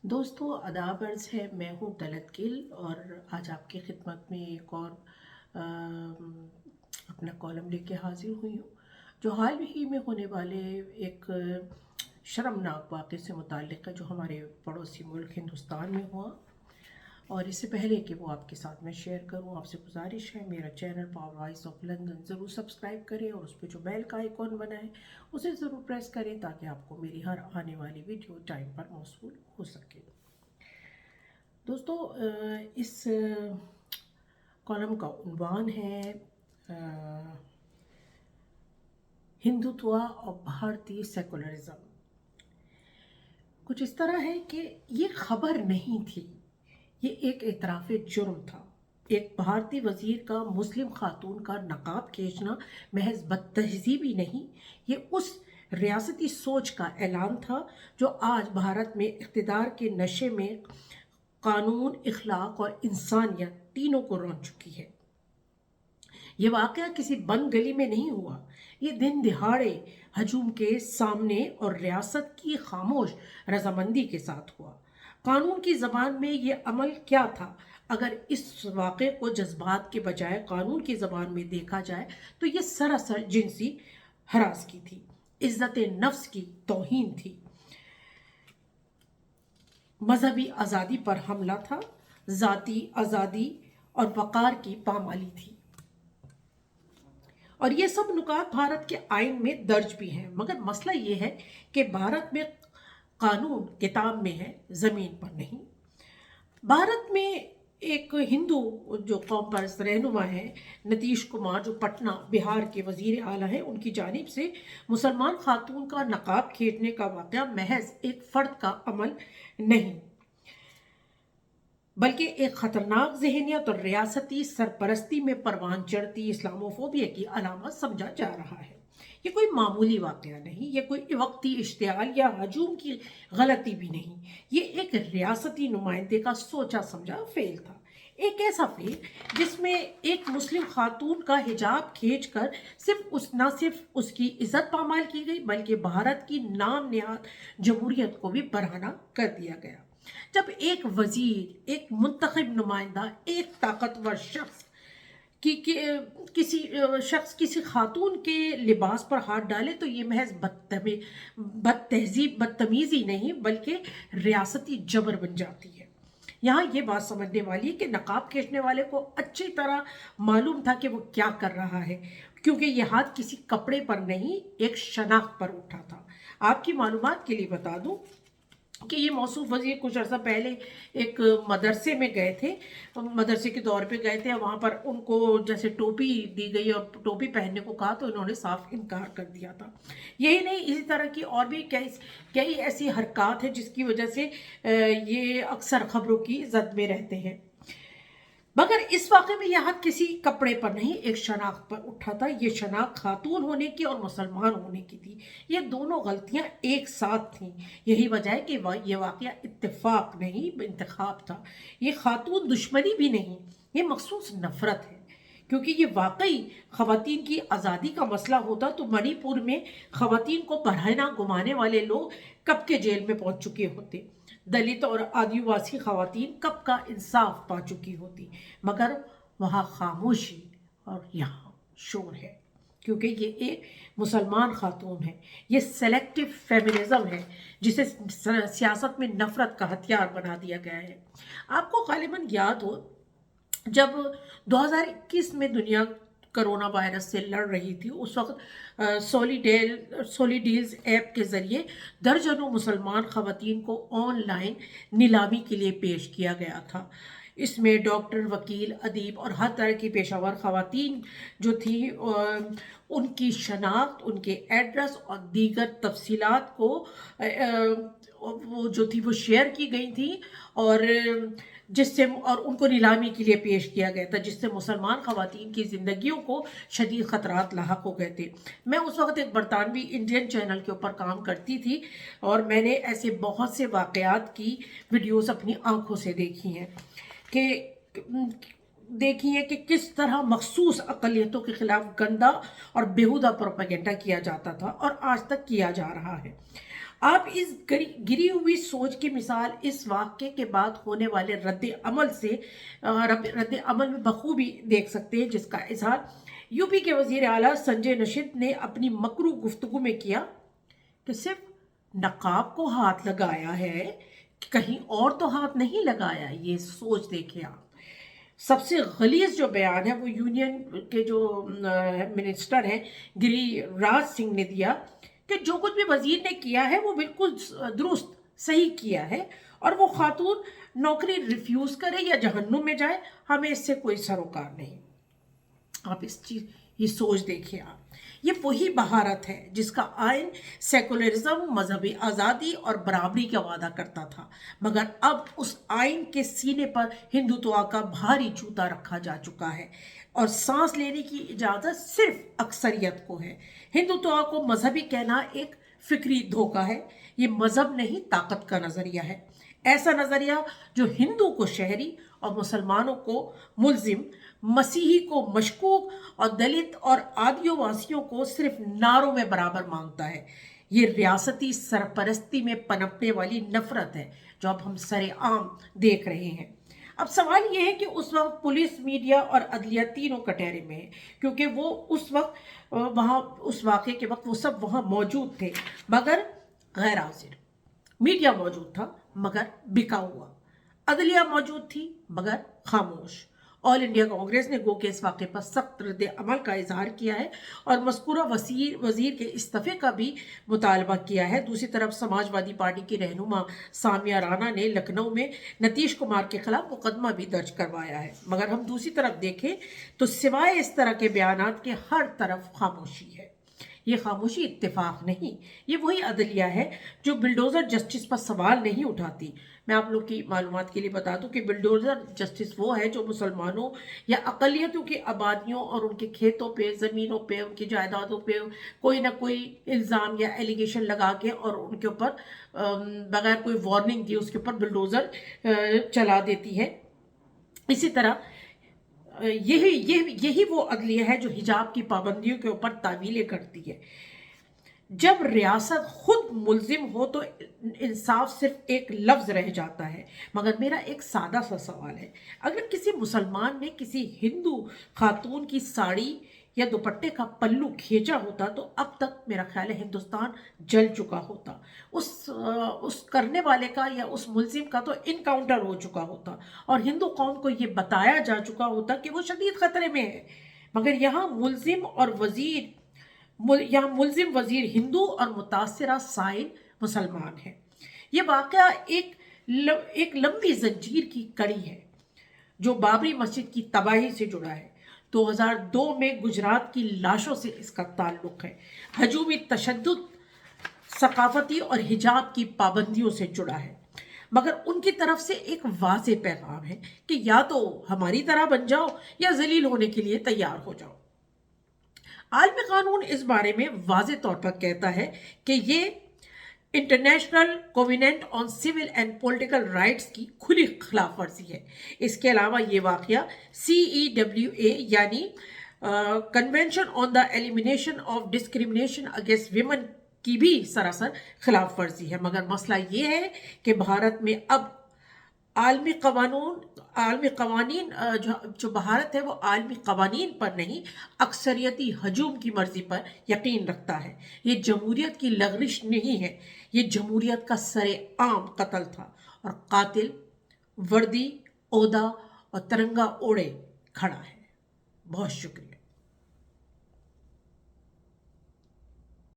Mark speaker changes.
Speaker 1: दोस्तों आदाब अर्ज़ है। मैं हूँ तलत गिल और आज आपकी खिदमत में एक और अपना कॉलम लेके हाजिर हुई हूँ, जो हाल ही में होने वाले एक शर्मनाक वाक़े से मुताल्लिक़ है, जो हमारे पड़ोसी मुल्क हिंदुस्तान में हुआ। और इससे पहले कि वो आपके साथ मैं शेयर करूं, आपसे गुजारिश है मेरा channel power voice of London ज़रूर सब्सक्राइब करें और उस पर जो बेल का आइकॉन बना है उसे ज़रूर प्रेस करें, ताकि आपको मेरी हर आने वाली वीडियो टाइम पर मौसूल हो सके। दोस्तों, इस कॉलम का उन्वान है हिंदुत्व और भारतीय सेकुलरिज्म। कुछ इस तरह है कि ये खबर नहीं थी, ये एक एतराफ़ जुर्म था। एक भारतीय वज़ीर का मुस्लिम खातून का नकाब खींचना महज बदतहज़ीबी नहीं, ये उस रियासती सोच का ऐलान था जो आज भारत में इक़्तिदार के नशे में कानून, इखलाक और इंसानियत तीनों को रौंद चुकी है। ये वाक़या किसी बंद गली में नहीं हुआ, ये दिन दिहाड़े हजूम के सामने और रियासत की खामोश रजामंदी के साथ हुआ। कानून की ज़बान में ये अमल क्या था? अगर इस वाक़े को जज्बात के बजाय कानून की ज़बान में देखा जाए तो ये सरासर जिनसी हरासगी थी, इज़्ज़त नफ्स की तौहीन थी, मजहबी आज़ादी पर हमला था, ज़ाती आज़ादी और वक़ार की पामाली थी। और ये सब नुकात भारत के आइन में दर्ज भी हैं, मगर मसला ये है कि भारत में कानून किताब में है, ज़मीन पर नहीं। भारत में एक हिंदू जो कौम परस्त रहनुमा है नीतीश कुमार, जो पटना बिहार के वजीर आला हैं, उनकी जानिब से मुसलमान खातून का नकाब खींचने का वाक़या महज एक फ़र्द का अमल नहीं, बल्कि एक ख़तरनाक जहनियत और रियासती सरपरस्ती में परवान चढ़ती इस्लामोफोबिया की अलामत समझा जा रहा है। ये कोई मामूली वाक़या नहीं, ये कोई वक्ती इश्तियाल या हजूम की गलती भी नहीं, ये एक रियासती नुमाइंदे का सोचा समझा फेल था। एक ऐसा फेल जिसमें एक मुस्लिम खातून का हिजाब खींच कर न सिर्फ उसकी इज्जत पामाल की गई, बल्कि भारत की नाम निहाद जमहूरियत को भी बरहना कर दिया गया। जब एक वजीर, एक मुंतखब नुमाइंदा, एक ताकतवर शख्स किसी खातून के लिबास पर हाथ डाले तो ये महज बदतमीजी नहीं, बल्कि रियासती जबर बन जाती है। यहाँ ये बात समझने वाली है कि नकाब खींचने वाले को अच्छी तरह मालूम था कि वो क्या कर रहा है, क्योंकि ये हाथ किसी कपड़े पर नहीं, एक शनाख्त पर उठा था। आपकी मालूमात के लिए बता दूं कि ये मौसूफ वज़ीर कुछ अर्सा पहले एक मदरसे में गए थे, मदरसे के दौर पे गए थे। वहाँ पर उनको जैसे टोपी दी गई और टोपी पहनने को कहा तो इन्होंने साफ इनकार कर दिया था। यही नहीं, इसी तरह की और भी कई ऐसी हरकत है जिसकी वजह से ये अक्सर खबरों की जद में रहते हैं। मगर इस वाक़े में यह हाथ किसी कपड़े पर नहीं, एक शनाख्त पर उठा था। ये शनाख्त खातून होने की और मुसलमान होने की थी। ये दोनों गलतियां एक साथ थीं। यही वजह है कि ये वाक़या इत्तेफाक नहीं, इंतखाब था। ये खातून दुश्मनी भी नहीं, ये मखसूस नफरत है। क्योंकि ये वाकई ख़वातीन की आज़ादी का मसला होता तो मणिपुर में ख़वातीन को बरहना घुमाने वाले लोग कब के जेल में पहुंच चुके होते, दलित और आदिवासी ख़वातीन कब का इंसाफ पा चुकी होती। मगर वहाँ खामोशी और यहाँ शोर है, क्योंकि ये एक मुसलमान खातून है। ये सेलेक्टिव फेमिनिज्म है जिसे सियासत में नफरत का हथियार बना दिया गया है। आपको गालिबन याद हो, जब 2021 में दुनिया कोरोना वायरस से लड़ रही थी, उस वक्त सोलिडील्स ऐप के ज़रिए दर्जनों मुसलमान ख़वातीन को ऑनलाइन नीलामी के लिए पेश किया गया था। इसमें डॉक्टर, वकील, अदीब और हर तरह की पेशावर ख़वातीन जो थी, उनकी शनाख्त, उनके एड्रेस और दीगर तफसीलात को वो जो थी वो शेयर की गई थी, और उनको नीलामी के लिए पेश किया गया था, जिससे मुसलमान ख़वातीन की ज़िंदगियों को शदीद ख़तरात लाहक हो गए थे। मैं उस वक्त एक बरतानवी इंडियन चैनल के ऊपर काम करती थी और मैंने ऐसे बहुत से वाक़यात की वीडियोस अपनी आंखों से देखी हैं कि किस तरह मखसूस अक़लियतों के ख़िलाफ़ गंदा और बेहुदा प्रोपेगेंडा किया जाता था और आज तक किया जा रहा है। آپ اس گری ہوئی سوچ کی مثال اس واقعے کے بعد ہونے والے رد عمل میں بخوبی دیکھ سکتے ہیں، جس کا اظہار یو پی کے وزیر اعلیٰ سنجے نشید نے اپنی مکروہ گفتگو میں کیا کہ صرف نقاب کو ہاتھ لگایا ہے، کہیں اور تو ہاتھ نہیں لگایا۔ یہ سوچ دیکھیں آپ۔ سب سے غلیظ جو بیان ہے وہ یونین کے جو منسٹر ہیں گری راج سنگھ نے دیا کہ جو کچھ بھی وزیر نے کیا ہے وہ بالکل درست صحیح کیا ہے، اور وہ خاتون نوکری ریفیوز کرے یا جہنم میں جائے، ہمیں اس سے کوئی سروکار نہیں۔ آپ یہ سوچ دیکھیں آپ۔ یہ وہی بھارت ہے جس کا آئین سیکولرزم، مذہبی آزادی اور برابری کا وعدہ کرتا تھا، مگر اب اس آئین کے سینے پر ہندوتوا کا بھاری جوتا رکھا جا چکا ہے، اور سانس لینے کی اجازت صرف اکثریت کو ہے۔ ہندوتوا کو مذہبی کہنا ایک فکری دھوکہ ہے۔ یہ مذہب نہیں، طاقت کا نظریہ ہے۔ ایسا نظریہ جو ہندو کو شہری اور مسلمانوں کو ملزم، مسیحی کو مشکوک اور دلت اور آدیو واسیوں کو صرف نعروں میں برابر مانگتا ہے۔ یہ ریاستی سرپرستی میں پنپنے والی نفرت ہے جو اب ہم سر عام دیکھ رہے ہیں۔ اب سوال یہ ہے کہ اس وقت پولیس، میڈیا اور عدلیہ تینوں کٹہرے میں ہیں، کیونکہ وہ اس وقت وہاں اس واقعے کے وقت وہ سب وہاں موجود تھے مگر غیر حاضر۔ میڈیا موجود تھا مگر بکا ہوا، عدلیہ موجود تھی مگر خاموش۔ آل انڈیا کانگریس نے گو کے اس واقعے پر سخت رد عمل کا اظہار کیا ہے اور مذکورہ وزیر کے استعفے کا بھی مطالبہ کیا ہے۔ دوسری طرف سماج وادی پارٹی کی رہنما سامیہ رانا نے لکھنؤ میں نتیش کمار کے خلاف مقدمہ بھی درج کروایا ہے، مگر ہم دوسری طرف دیکھیں تو سوائے اس طرح کے بیانات کے ہر طرف خاموشی ہے۔ یہ خاموشی اتفاق نہیں، یہ وہی عدلیہ ہے جو بلڈوزر جسٹس پر سوال نہیں اٹھاتی۔ میں آپ لوگ کی معلومات کے لیے بتا دوں کہ بلڈوزر جسٹس وہ ہے جو مسلمانوں یا اقلیتوں کی آبادیوں اور ان کے کھیتوں پہ، زمینوں پہ، ان کی جائیدادوں پہ کوئی نہ کوئی الزام یا ایلیگیشن لگا کے اور ان کے اوپر بغیر کوئی وارننگ دی اس کے اوپر بلڈوزر چلا دیتی ہے۔ اسی طرح یہی وہ عدلیہ ہے جو حجاب کی پابندیوں کے اوپر تعویلیں کرتی ہے۔ جب ریاست خود ملزم ہو تو انصاف صرف ایک لفظ رہ جاتا ہے۔ مگر میرا ایک سادہ سا سوال ہے، اگر کسی مسلمان نے کسی ہندو خاتون کی ساڑی یا دوپٹے کا پلو کھینچا ہوتا تو اب تک میرا خیال ہے ہندوستان جل چکا ہوتا، اس کرنے والے کا یا اس ملزم کا تو انکاؤنٹر ہو چکا ہوتا، اور ہندو قوم کو یہ بتایا جا چکا ہوتا کہ وہ شدید خطرے میں ہے۔ مگر یہاں ملزم وزیر ہندو اور متاثرہ سائل مسلمان ہے۔ یہ واقعہ ایک لمبی زنجیر کی کڑی ہے جو بابری مسجد کی تباہی سے جڑا ہے۔ 2002 میں گجرات کی لاشوں سے اس کا تعلق ہے۔ ہجومی تشدد ثقافتی اور حجاب کی پابندیوں سے جڑا ہے، مگر ان کی طرف سے ایک واضح پیغام ہے کہ یا تو ہماری طرح بن جاؤ یا ذلیل ہونے کے لیے تیار ہو جاؤ۔ عالمی قانون اس بارے میں واضح طور پر کہتا ہے کہ یہ international covenant on civil and political rights کی کھلی خلاف ورزی ہے۔ اس کے علاوہ یہ واقعہ CEWA یعنی convention on the elimination of discrimination against women کی بھی سراسر خلاف ورزی ہے۔ مگر مسئلہ یہ ہے کہ بھارت میں اب عالمی قوانین جو بھارت ہے وہ عالمی قوانین پر نہیں، اکثریتی ہجوم کی مرضی پر یقین رکھتا ہے۔ یہ جمہوریت کی لغزش نہیں ہے، یہ جمہوریت کا سر عام قتل تھا، اور قاتل وردی، عہدہ اور ترنگا اوڑے کھڑا ہے۔ بہت شکریہ۔